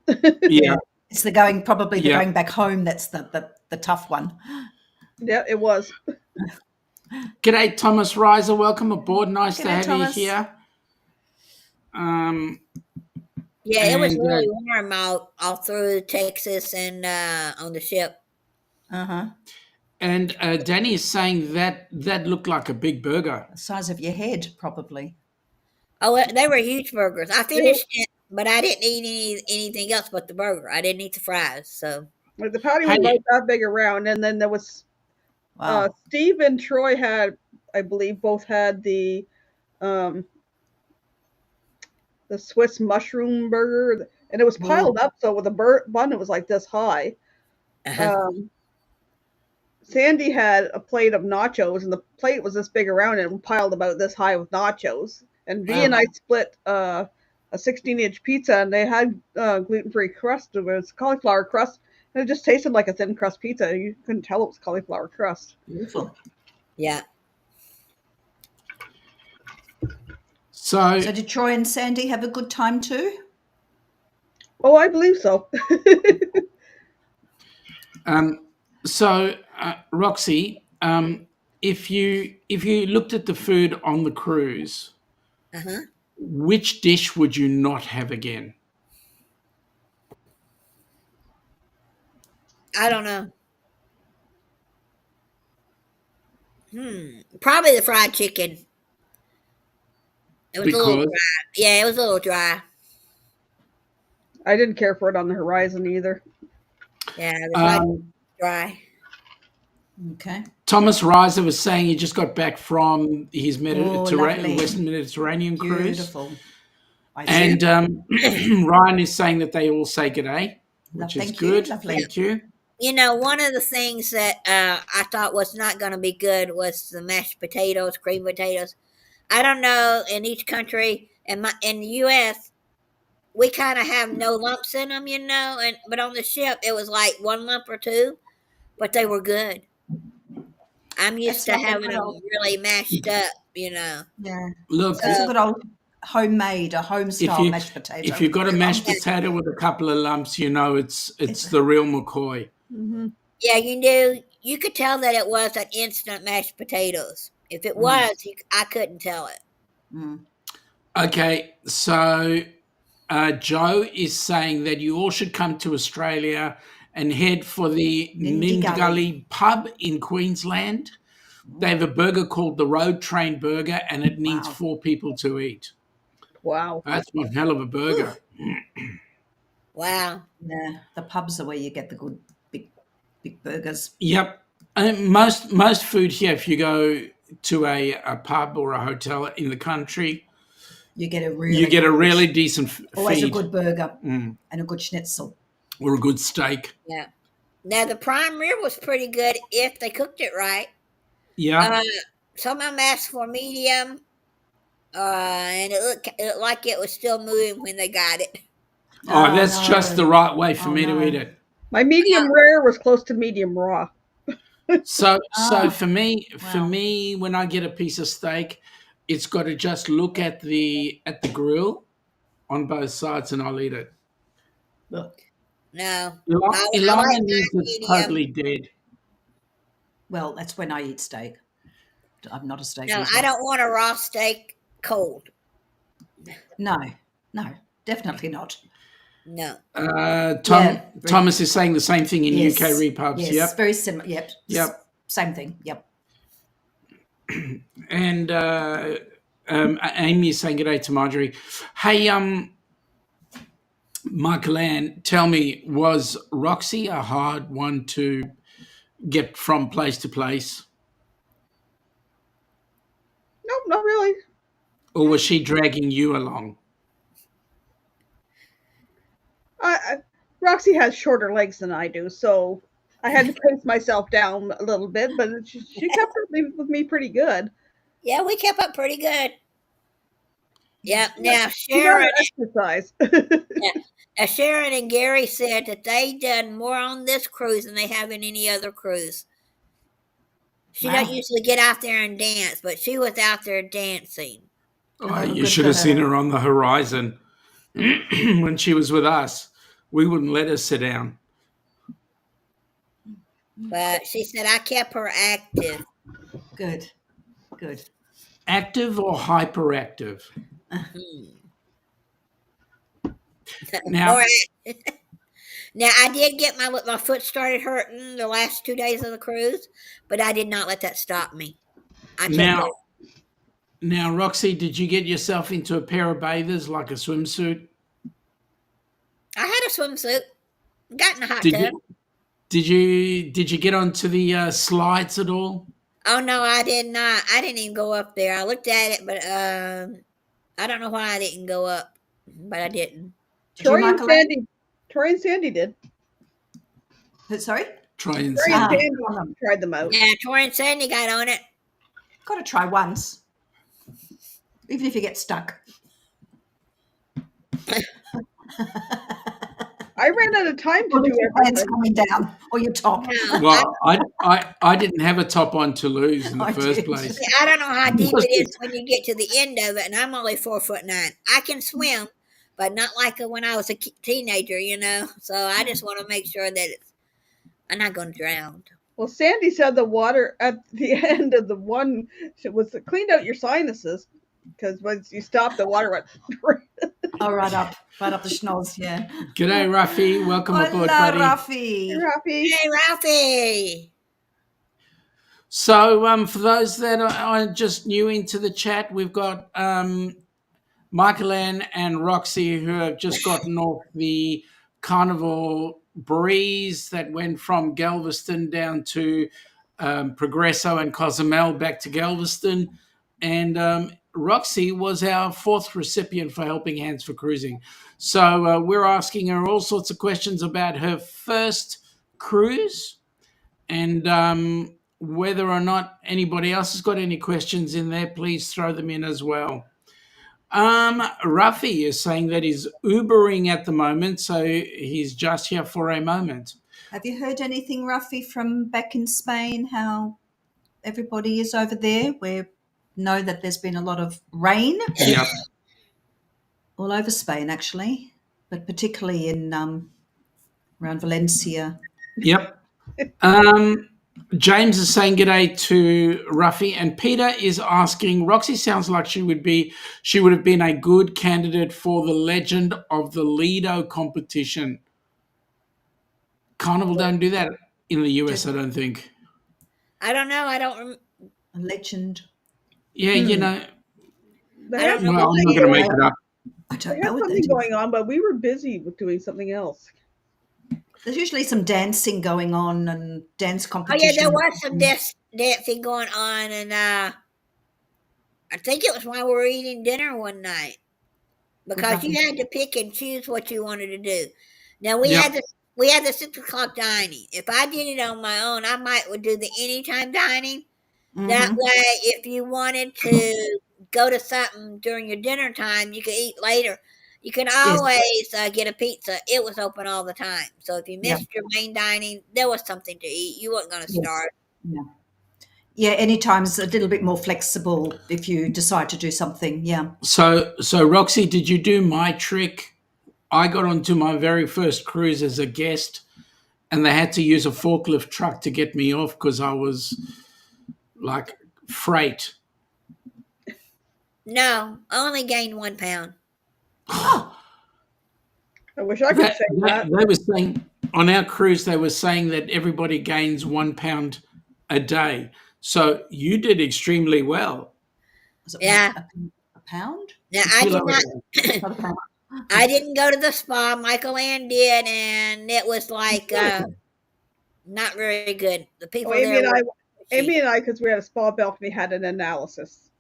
Yeah. It's the going back home. That's the tough one. Yeah, it was. G'day, Thomas Reiser. Welcome aboard. Nice to have Thomas. you here. Yeah, it was really warm all through Texas and on the ship. And Danny is saying that looked like a big burger. The size of your head, probably. Oh, they were huge burgers. I finished it, but I didn't eat anything else but the burger. I didn't eat the fries. So Like the patty was about that big around, and then there was Steve and Troy had, I believe, both had the Swiss mushroom burger, and it was piled up. So with a bun, it was like this high. Sandy had a plate of nachos, and the plate was this big around and piled about this high with nachos. And V and I split a 16-inch pizza, and they had gluten-free crust. It was cauliflower crust, and it just tasted like a thin crust pizza. You couldn't tell it was cauliflower crust. Beautiful. Yeah. So did Troy and Sandy have a good time too? Oh, I believe so. Roxie, if you looked at the food on the cruise, which dish would you not have again? I don't know. Probably the fried chicken. It was a little dry. Yeah, it was a little dry. I didn't care for it on the horizon either. Yeah, the fried chicken was dry. Okay. Thomas Reiser was saying he just got back from his Western Mediterranean cruise. Beautiful. And Ryan is saying that they all say g'day, which is good. Lovely. Thank you. One of the things that I thought was not going to be good was the mashed potatoes, cream potatoes. I don't know in each country. In the U.S., we kind of have no lumps in them, but on the ship it was like one lump or two, but they were good. I'm used It's to like a having good them old, really mashed up. yeah. Look, It's a So good old homemade, a home if style you mashed potato if you've with got a the mashed yeah, lumps. potato with a couple of lumps, it's It's the real McCoy. Hmm. yeah, you knew you could tell that it wasn't instant mashed potatoes. If it mm, was, I couldn't tell it. mm. Okay, so Joe is saying that you all should come to Australia and head for the Nindy Gully. Nindgully pub in Queensland. They have a burger called the Road Train Burger, and it needs Wow. 4 people to eat. Wow. That's one hell of a Ooh. burger. Wow. Yeah, the pubs are where you get the good big burgers. Yep. And most food here, if you go to a pub or a hotel in the country, You get a you really get a good, really decent always a feed good burger mm, and a good schnitzel. or a good steak. Yeah. Now the prime rib was pretty good if they cooked it right. Yeah. Uh, some of them asked for medium, and it looked like it was still moving when they got it. Oh, Oh that's just the no. right way for Oh me to eat no. it. My medium rare was close to medium raw. So Ah, for me, wow. when I get a piece of steak, it's got to just look at the grill on both sides, and I'll eat it. Ugh. No, I Ilana like needs mine it medium. totally dead. Well, that's when I eat steak. I'm not a steak No, I eater. don't want a raw steak cold. No, no, definitely not. No. Yeah, Thomas is saying the same thing in UK yes, repubs. yes, Yep, very similar. Yep, yep. same thing. Yep. And Amy is saying good day to Marjorie. Hey, Michael Ann, tell me, was Roxy a hard one to get from place to place, Nope, not really. or was she dragging you along? Roxy has shorter legs than I do, so I had to pace myself down a little bit, but she kept up with me pretty good. Yeah, we kept up pretty good. Yeah. Now She got her exercise. Yeah, Sharon and Gary said that they done more on this cruise than they have in any other cruise. She doesn't Wow. usually get out there and dance, but she was out there dancing. Oh, Oh, you good should for have seen her. her on the horizon when she was with us. We wouldn't let her sit down. But she said I kept her active. Good, good. Active or hyperactive? Hmm. Now, Or now I did get my foot started hurting the last 2 days of the cruise, but I did not let that stop me. I kept now, going. now, Roxy, did you get yourself into a pair of bathers like a swimsuit? I had a swimsuit. Got in the hot Did tub. you? Did you get onto the slides at all? Oh no, I did not. I didn't even go up there. I looked at it, but I don't know why I didn't go up, but I didn't. Did you, Troy and Michael? Sandy, Troy and Sandy did. Sorry. Try and Troy see. and Ah, Sandy tried them out. Yeah, Tori and Sandy got on it. got to try once, even if you get stuck. I ran out of time to Or do if your pants everything. coming down, or your top. No, Well, I didn't have a top on Toulouse in the I first did. place. I don't know how deep it is when you get to the end of it, and I'm only 4'9". I can swim, but not like when I was a teenager, So I just want to make sure that I'm not going to drown. Well, Sandy said the water at the end of the one was cleaned out your sinuses because once you stop, the water went. Oh, right up the schnoz, yeah. G'day, Ruffy. Welcome aboard, Hola, buddy. Rafi. Happy. Hey, Ralphie! So, for those that are just new into the chat, we've got Michael Ann and Roxy who have just gotten off the Carnival Breeze that went from Galveston down to Progresso and Cozumel back to Galveston. And Roxy was our 4th recipient for Helping Hands for Cruising. So we're asking her all sorts of questions about her first cruise, and whether or not anybody else has got any questions in there, please throw them in as well. Ruffy is saying that he's Ubering at the moment, so he's just here for a moment. Have you heard anything, Ruffy, from back in Spain, how everybody is over there? We know that there's been a lot of rain Yep. all over Spain, actually, but particularly in around Valencia. Yep. James is saying g'day to Ruffy, and Peter is asking, Roxie sounds like she would have been a good candidate for the Legend of the Lido competition. Carnival don't do that in the US, I don't think. I don't know. I don't. A legend. Yeah, you know. They have I don't Well, I'm something not going to make going- it up. I They don't had know what they something do. going on, but we were busy with doing something else. There's usually some dancing going on and dance Oh competition. yeah, there was some dancing going on, and I think it was while we were eating dinner one night, because you had to pick and choose what you wanted to do. Now we Yep. had the 6 o'clock dining. If I did it on my own, I would do the anytime dining. That Mhm. way, if you wanted to go to something during your dinner time, you could eat later. You can always get a pizza. It was open all the time. So if you Yeah. missed your main dining, there was something to eat. You weren't going to Yes. starve. Yeah. Yeah, anytime's a little bit more flexible if you decide to do something. Yeah. So Roxy, did you do my trick? I got onto my very first cruise as a guest, and they had to use a forklift truck to get me off because I was like freight. No, I only gained 1 pound. Oh, I wish I could say that. They were saying on our cruise, they were saying that everybody gains 1 pound a day. So you did extremely well. was it Yeah. a pound? Now I did Kilo not. a day. Not a pound. I didn't go to the spa. Michael Ann did, and it was like not very good. The people Oh, Amy there. and I, because we had a spa balcony, had an analysis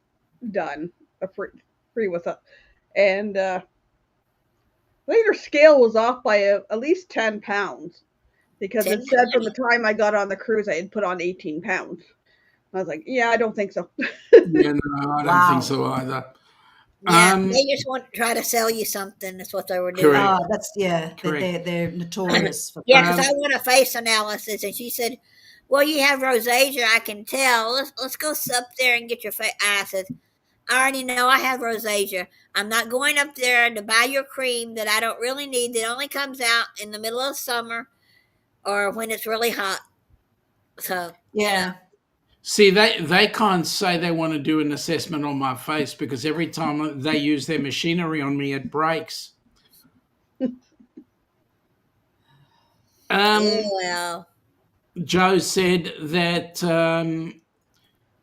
done, free with it, and I think her scale was off by at least 10 pounds, because 10 it said from the time I got on the cruise I had put on 18 pounds. I was like, yeah, I don't think so. Yeah, no, I don't Wow. think so either. Yeah, they just want to try to sell you something. That's what they were doing. Correct. That's they're notorious for Yeah, because I want a face analysis, and she said, "Well, you have rosacea. I can tell. Let's go up there and get your face." I said, "I already know I have rosacea. I'm not going up there to buy your cream that I don't really need. That only comes out in the middle of summer or when it's really hot." So yeah. See, they can't say they want to do an assessment on my face because every time they use their machinery on me, it breaks. well, Joe said that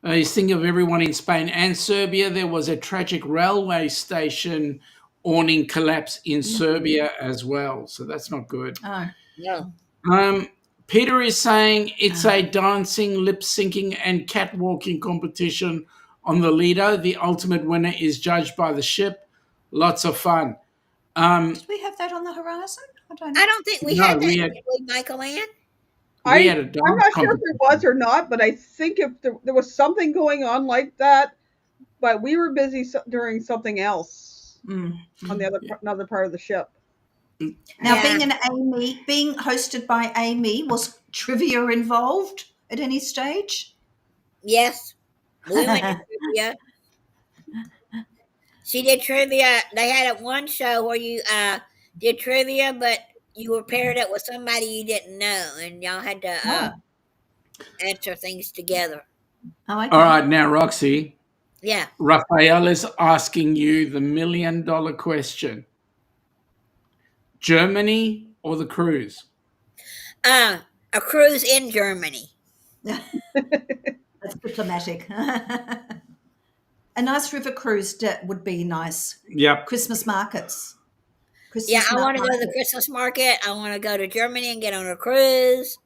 he's thinking of everyone in Spain and Serbia. There was a tragic railway station awning collapse in Serbia as well, so that's not good. Oh. no. Peter is saying it's a dancing, lip syncing, and catwalking competition on the Lido. The ultimate winner is judged by the ship. Lots of fun. Did we have that on the horizon? I don't know. I don't think we No, had that. we had- Did we, Michael Ann? We had a I'm dance not sure if competition. there was or not, but I think if there was something going on like that, but we were busy during something else on the another part of the ship. Now, Yeah. being hosted by Amy, was trivia involved at any stage? Yes, we went to trivia. She did trivia. They had one show where you did trivia, but you were paired up with somebody you didn't know, and y'all had to answer things together. Oh, okay. All right, now, Roxy, Yeah. Raphael is asking you the $1 million question. Germany or the cruise? A cruise in Germany. That's diplomatic. A nice river cruise would be nice. Yep. Christmas markets. Yeah, I want to go to the Christmas market. I want to go to Germany and get on a cruise.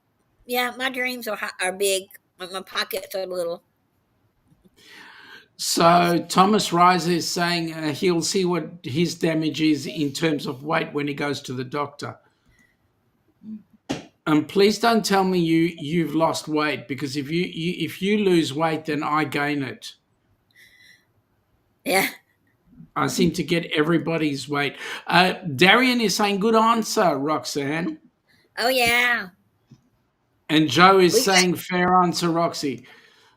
Yeah, my dreams are big, but my pockets are little. So Thomas Reiser is saying he'll see what his damage is in terms of weight when he goes to the doctor. Please don't tell me you've lost weight, because if you lose weight, then I gain it. Yeah. I seem to get everybody's weight. Darian is saying good answer, Roxanne, Oh yeah. and Joe is We got, saying fair answer, Roxy.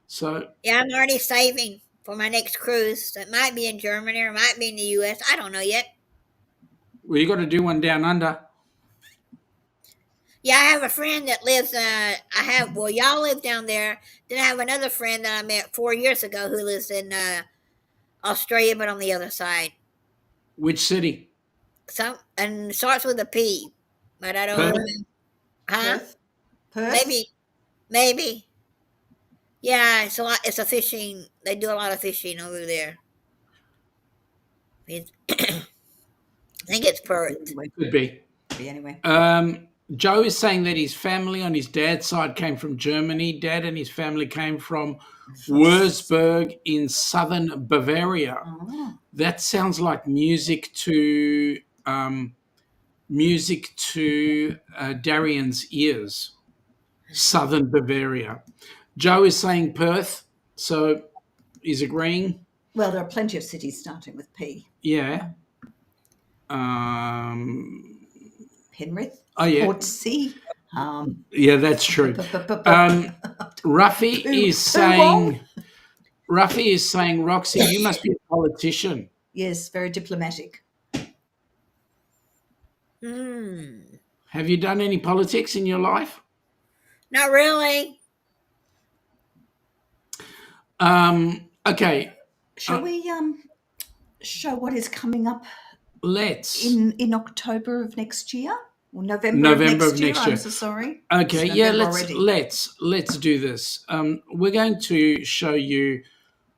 So yeah, I'm already saving for my next cruise. It might be in Germany or it might be in the U.S. I don't know yet. well, you got to do one down under. Yeah, I have a friend that lives. Well, y'all live down there. Then I have another friend that I met 4 years ago who lives in Australia, but on the other side. Which city? And starts with a P, but I don't Perth? remember. Huh? Perth? Maybe. Yeah, it's a lot. It's a fishing. They do a lot of fishing over there. I think it's Perth. Anyway, Could be. anyway. Joe is saying that his family on his dad's side came from Germany. Dad and his family came from Würzburg in southern Bavaria. Oh. That sounds like music to Darian's ears. Southern Bavaria. Joe is saying Perth, so he's agreeing. Well, there are plenty of cities starting with P. Yeah. Penrith. Oh yeah. Portsea. Yeah, that's true. Ruffy is saying, Roxy, you must be a politician. Yes, very diplomatic. Have you done any politics in your life? Not really. Okay. Shall we show what is coming up? Let's. In October of next year? Or November of next year. I'm so sorry. Okay, yeah, let's do this. We're going to show you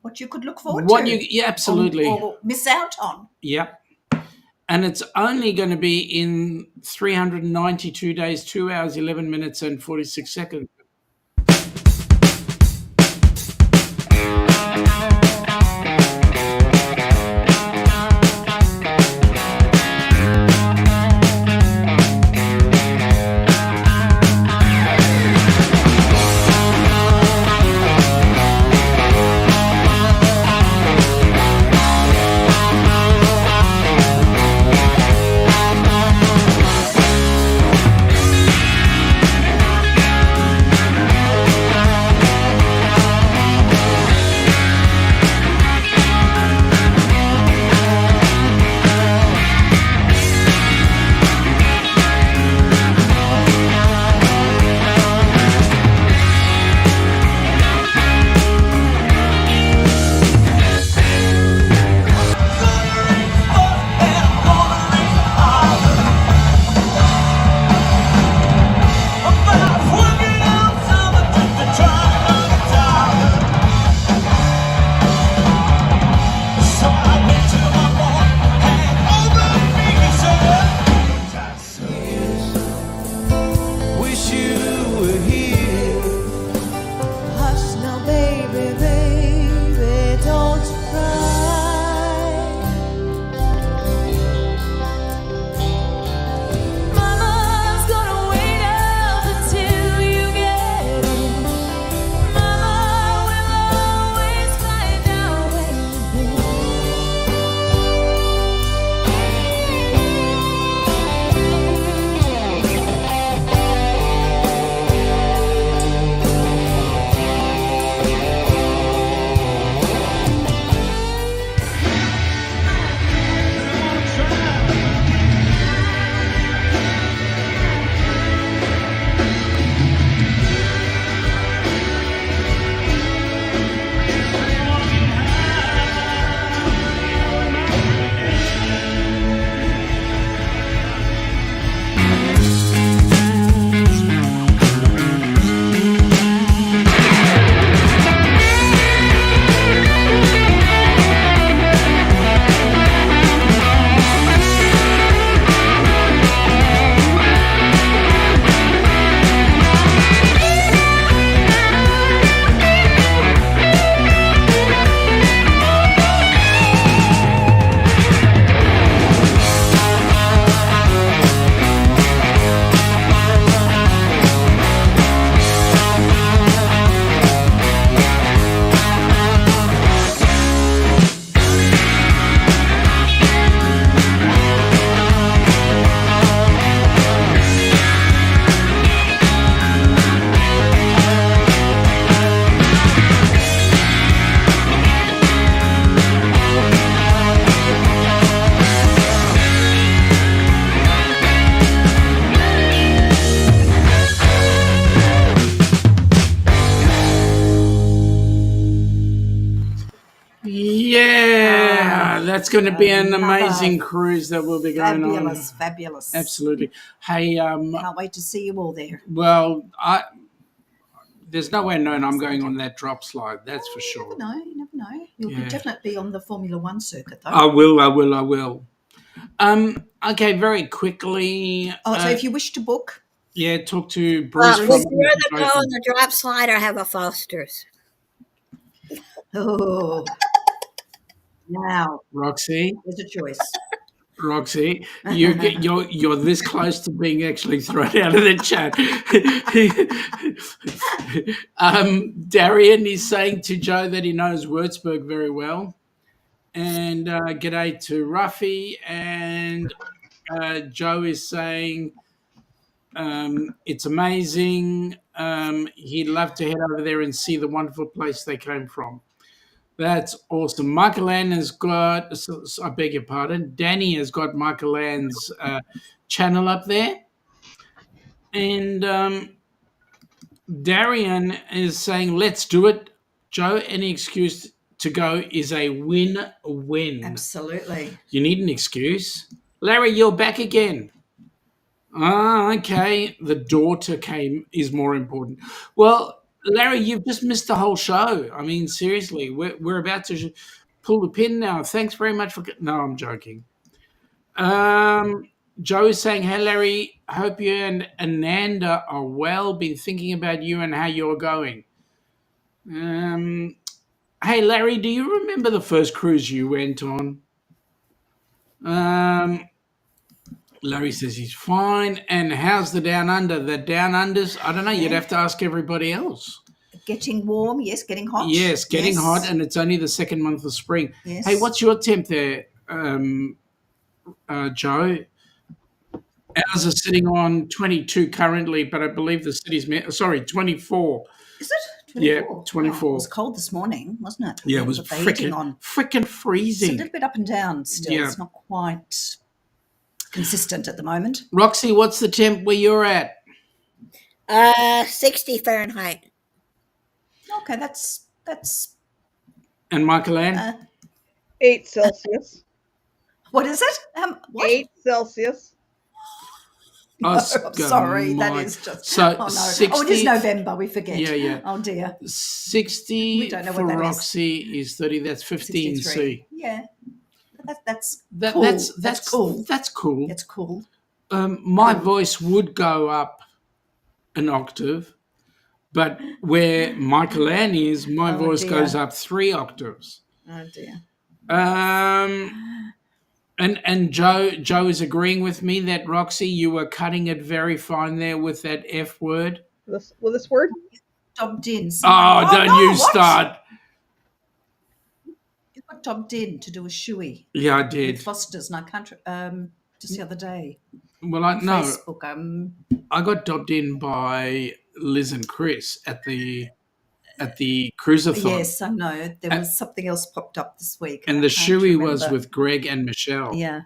what you could look forward to. Yeah, absolutely. Or miss out on. Yep. And it's only going to be in 392 days, 2 hours, 11 minutes, and 46 seconds. Yeah, that's going to be an amazing another cruise that will be going on. Fabulous. Absolutely. Hey, Can't wait to see you all there. well, there's no way known I'm going on that drop slide. That's for sure. You never know. You'll Yeah. be definitely on the Formula One circuit, though. I will. Okay, very quickly. So if you wish to book, Yeah, talk to Bruce. Would from you rather go on the drop slide or have a Foster's? oh, now Roxie, there's a choice. Roxie, you're this close to being actually thrown out of the chat. Darian is saying to Joe that he knows Würzburg very well, and g'day to Ruffy, and Joe is saying it's amazing. He'd love to head over there and see the wonderful place they came from. That's awesome. Michael Ann has got, I beg your pardon, Danny has got Michael Ann's channel up there. And Darian is saying, let's do it. Joe, any excuse to go is a win-win. Absolutely. You need an excuse. Larry, you're back again. Okay. The daughter is more important. Well, Larry, you've just missed the whole show. I mean, seriously, we're about to pull the pin now. Thanks very much for. No, I'm joking. Joe is saying, "Hey, Larry, hope you and Ananda are well. Been thinking about you and how you're going." Hey, Larry, do you remember the first cruise you went on? Larry says he's fine. And how's the down under? The down unders? I don't know. You'd have to ask everybody else. Getting warm, yes. Getting hot. Yes, getting hot, and it's only the second month of spring. Yes. Hey, what's your temp there, Joe? Ours is sitting on 22 currently, but I believe the city's 24. Is it? 24? Yeah, 24. Oh, it was cold this morning, wasn't it? Yeah, it was freaking freezing. It's a little bit up and down still. Yeah. It's not quite consistent at the moment. Roxie, what's the temp where you're at? 60 Fahrenheit. Okay, that's. And Michael Ann? 8 Celsius. What is it? What? 8 Celsius. No, I'm sorry. That is just. So oh, no. 60, it is November. We forget. Yeah. Oh, dear. 60 We don't know for what that Roxie is 30. That's 15C. 63. Yeah. That's That, cool. That's cool. That's cool. It's cool. My voice would go up an octave, but where Michael Ann is, my voice goes up 3 octaves. Oh dear. And Joe is agreeing with me that Roxie, you were cutting it very fine there with that F word. With this word? Dobbed in. Start. You got dobbed in to do a shoey. Yeah, I did. With Foster's, and I can't. Just the other day. Well, I know. Facebook. I got dobbed in by Liz and Chris at the cruisathon. Yes, I know. There was something else popped up this week. And the shoey was with Greg and Michelle. Yeah.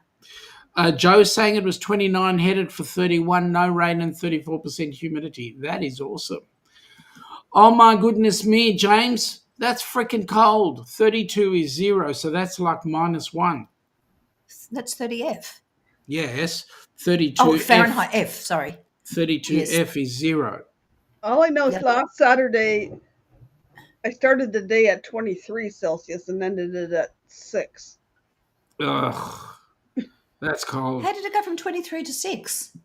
Joe's saying it was 29, headed for 31, no rain and 34% humidity. That is awesome. Oh, my goodness me, James. That's freaking cold. 32 is 0, so that's like -1. That's 30F. Yes. 32 Oh, Fahrenheit F, sorry. 32F is 0. All I know is last Saturday, I started the day at 23 Celsius and ended it at 6. Ugh. That's cold. How did it go from 23 to 6?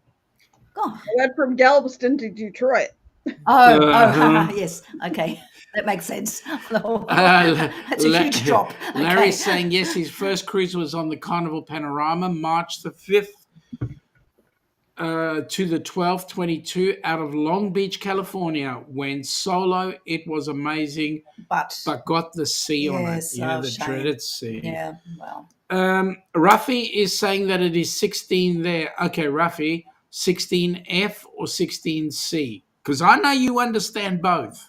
God. I went from Galveston to Detroit. Yes. Okay. That makes sense. That's a huge drop. Okay. Larry's saying, yes, his first cruise was on the Carnival Panorama, March the 5th to the 12th, 22, out of Long Beach, California. Went solo. It was amazing, but got the C on it. The shame. dreaded C. Yeah, well. Ruffy is saying that it is 16 there. Okay, Ruffy, 16F or 16C? Because I know you understand both.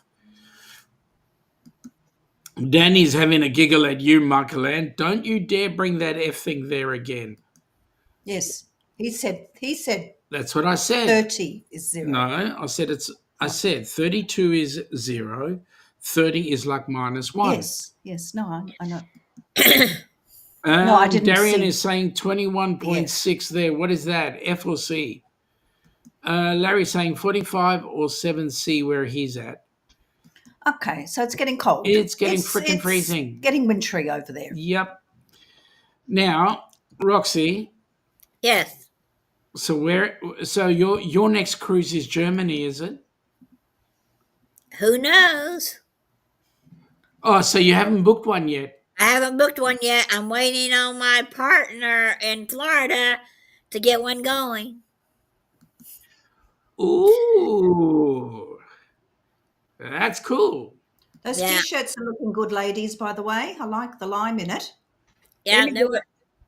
Danny's having a giggle at you, Michael Ann. Don't you dare bring that F thing there again. Yes. He said that's what I said. 30 is 0. No, I said 32 is 0, 30 is like -1. Yes. No, I know. No, I didn't Darian see. is saying 21.6 there. What is that? F or C? Larry's saying 45 or 7C where he's at. Okay, so it's getting cold. It's getting frickin' freezing. Getting wintry over there. Yep. Now, Roxy, Yes. so your next cruise is Germany, is it? Who knows? Oh, so you haven't booked one yet. I haven't booked one yet. I'm waiting on my partner in Florida to get one going. Ooh. That's cool. Those Yeah. t-shirts are looking good, ladies, by the way. I like the lime in it. Yeah,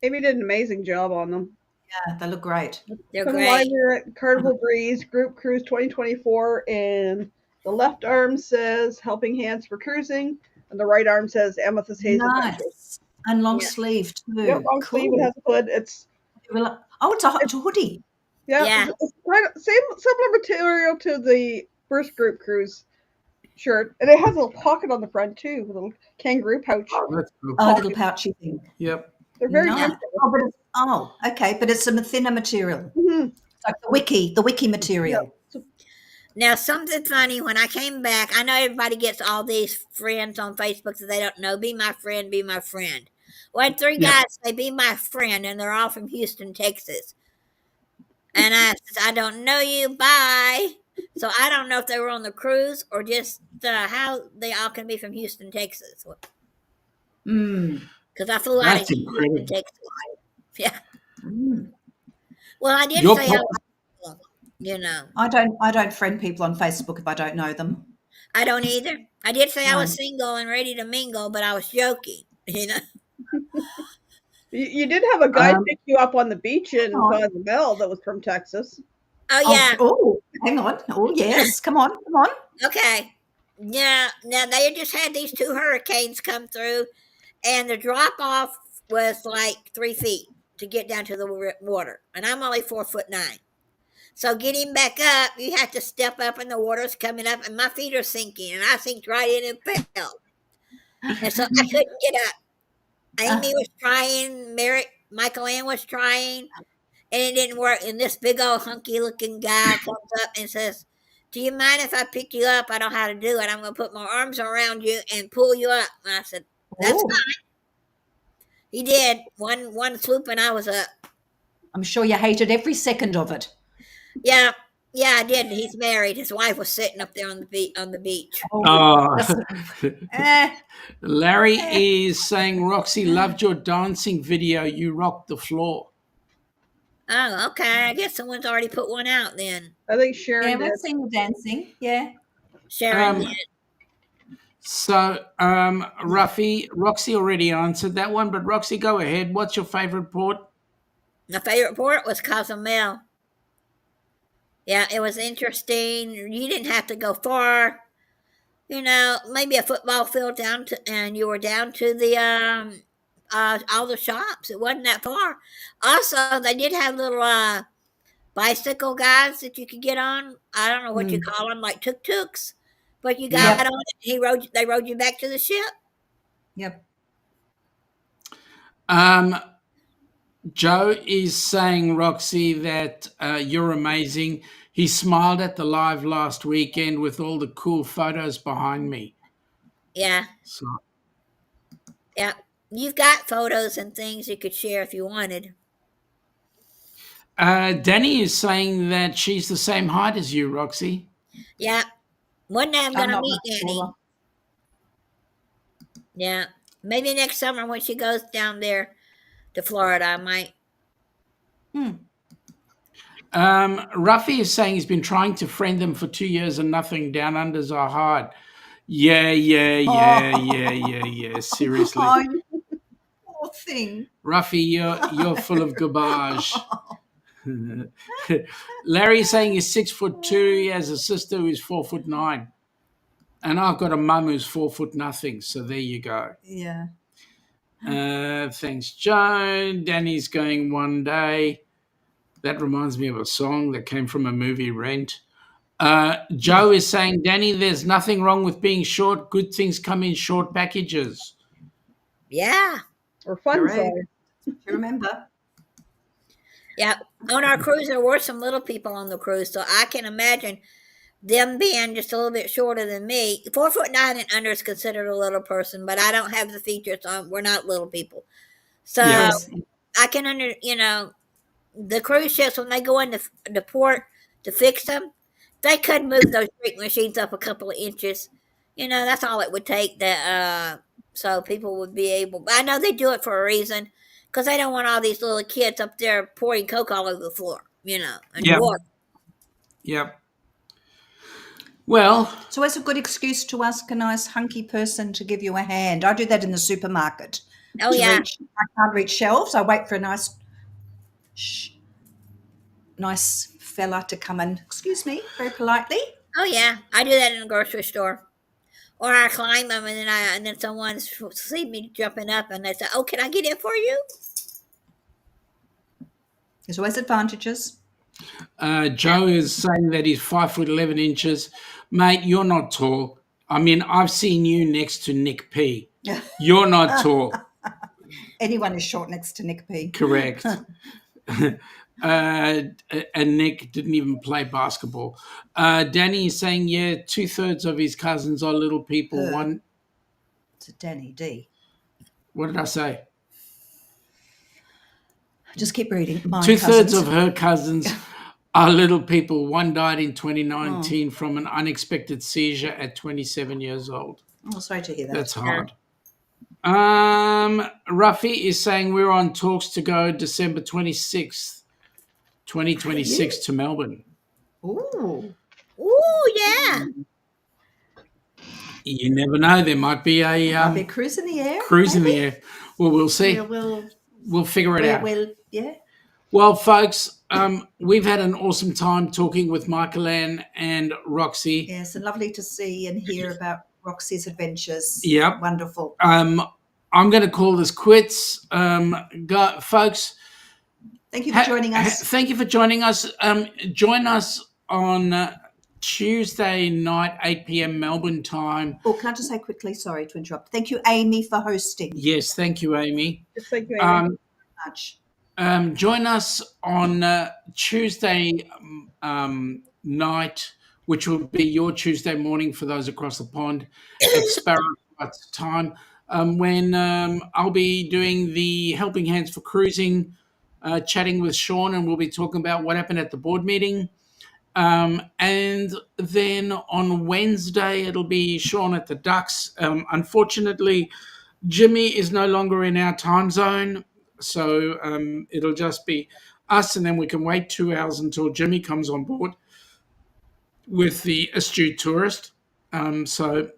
Amy did an amazing job on them. Yeah, they look great. they're Put a great. line here at Carnival Breeze Group Cruise 2024, and the left arm says "Helping Hands for Cruising," and the right arm says "Amethyst Haze Adventures." Nice. And long Yeah. sleeve too. Yep, long sleeve. It has a hood. It's it's a hoodie. Yeah. It's kind of similar material to the first Group Cruise shirt, and it has a little pocket on the front too, with a little kangaroo pouch. Oh, that's cool. A little pouchy thing. Yep. They're very Nice. comfortable. Okay, but it's a thinner material. Mhm. It's like the wiki material. Now, something funny, when I came back, I know everybody gets all these friends on Facebook that they don't know. Be my friend, be my friend. Well, I had 3 guys say, be my friend, and they're all from Houston, Texas. And I said, I don't know you, bye. So I don't know if they were on the cruise or just how they all can be from Houston, Texas. Because I flew out of That's Houston, incredible. Texas. Yeah. Mm. Well, I did Your say, I don't friend people on Facebook if I don't know them. I don't either. I did say I was No. single and ready to mingle, but I was joking. You did have a guy pick you up on the beach in Cozumel that was from Texas. Oh, yeah. Oh, hang on. Oh, yes. Come on. Okay. Yeah. Now, they just had these 2 hurricanes come through, and the drop off was like 3 feet to get down to the water. And I'm only 4'9". So getting back up, you have to step up, and the water's coming up, and my feet are sinking, and I sinked right in and fell. And so I couldn't get up. Amy was trying, Michael Ann was trying, and it didn't work. And this big old hunky looking guy comes up and says, do you mind if I pick you up? I don't know how to do it. I'm going to put my arms around you and pull you up. And I said, that's fine. He did. One swoop and I was up. I'm sure you hated every second of it. Yeah, I did. He's married. His wife was sitting up there on the beach. Larry is saying, Roxy, loved your dancing video. You rocked the floor. Oh, okay. I guess someone's already put one out then. I think Sharon did. We've seen the dancing. Yeah. Sharon did. So, Roxy already answered that one, but Roxy, go ahead. What's your favorite port? My favorite port was Cozumel. Yeah, it was interesting. You didn't have to go far. Maybe a football field down to, and you were down to the all the shops. It wasn't that far. Also, they did have little bicycle guys that you could get on. I don't know what you call them, like tuk-tuks. But you got on it. They rode you back to the ship. Yep. Joe is saying, Roxy, that you're amazing. He smiled at the live last weekend with all the cool photos behind me. Yeah. So. Yeah. You've got photos and things you could share if you wanted. Danny is saying that she's the same height as you, Roxy. Yeah. One day I'm going to meet Danny. Taller. Yeah. Maybe next summer when she goes down there to Florida, I might. Ruffy is saying he's been trying to friend them for 2 years and nothing. Down unders are hard. Yeah. Seriously. Poor thing. Ruffy, you're full of garbage. Larry is saying he's 6'2". He has a sister who's 4'9". And I've got a mum who's 4' nothing. So there you go. Yeah. Thanks, Joan. Danny's going one day. That reminds me of a song that came from a movie, Rent. Joe is saying, Danny, there's nothing wrong with being short. Good things come in short packages. Yeah. Or fun Correct. size. You remember? Yeah. On our cruise, there were some little people on the cruise, so I can imagine them being just a little bit shorter than me. 4'9" and under is considered a little person, but I don't have the features, so we're not little people. So Yeah. Yes. I can the cruise ships, when they go into the port to fix them, they could move those drink machines up a couple of inches. That's all it would take. So people would be able. But I know they do it for a reason, because they don't want all these little kids up there pouring Coke all over the floor. And Yep. water. Yep. Well, So it's a good excuse to ask a nice hunky person to give you a hand. I do that in the supermarket. Oh yeah. I can't reach shelves. I wait for a nice fella to come and, excuse me, very politely. Oh yeah. I do that in the grocery store. Or I climb them, and then someone see me jumping up, and they say, "Oh, can I get in for you?" There's always advantages. Joe is saying that he's 5'11". Mate, you're not tall. I mean, I've seen you next to Nick P. You're not tall. Anyone is short next to Nick P. Correct. And Nick didn't even play basketball. Danny is saying, yeah, 2/3 of his cousins are little people. One. It's a Danny D. What did I say? Just keep reading. 2/3 of her cousins are little people. One died in 2019 from an unexpected seizure at 27 years old. Oh, sorry to hear that. That's hard. Ruffy is saying we're on talks to go December 26th, 2026 to Melbourne. Ooh. Ooh, yeah. You never know. There might be a cruise in the air. Cruise in the air. Well, we'll see. We'll figure it out. Yeah. Well, folks, we've had an awesome time talking with Michael-Anne and Roxie. Yes, and lovely to see and hear about Roxie's adventures. Yep. Wonderful. I'm going to call this quits. Folks, thank you for joining us. Thank you for joining us. Join us on Tuesday night, 8 p.m. Melbourne time. Oh, can I just say quickly, sorry to interrupt. Thank you, Amy, for hosting. Yes, thank you, Amy. Just thank you, Amy. Much. Join us on Tuesday night, which will be your Tuesday morning for those across the pond at Sparrow Flight's time, when I'll be doing the Helping Hands for Cruising, chatting with Sean, and we'll be talking about what happened at the board meeting. And then on Wednesday, it'll be Sean at the Ducks. Unfortunately, Jimmy is no longer in our time zone, so it'll just be us, and then we can wait 2 hours until Jimmy comes on board with the Astute Tourist. So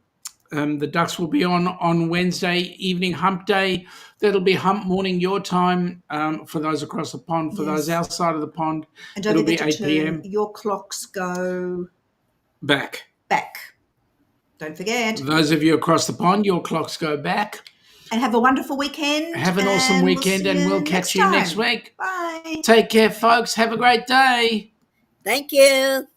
the Ducks will be on Wednesday evening, hump day. That'll be hump morning your time for those across the pond. For those outside of the pond, and don't it'll be forget 8 p.m. Your clocks go back. Don't forget. Those of you across the pond, your clocks go back. And have a wonderful weekend. Have an awesome weekend, and we'll catch you next week. Bye. Take care, folks. Have a great day. Thank you.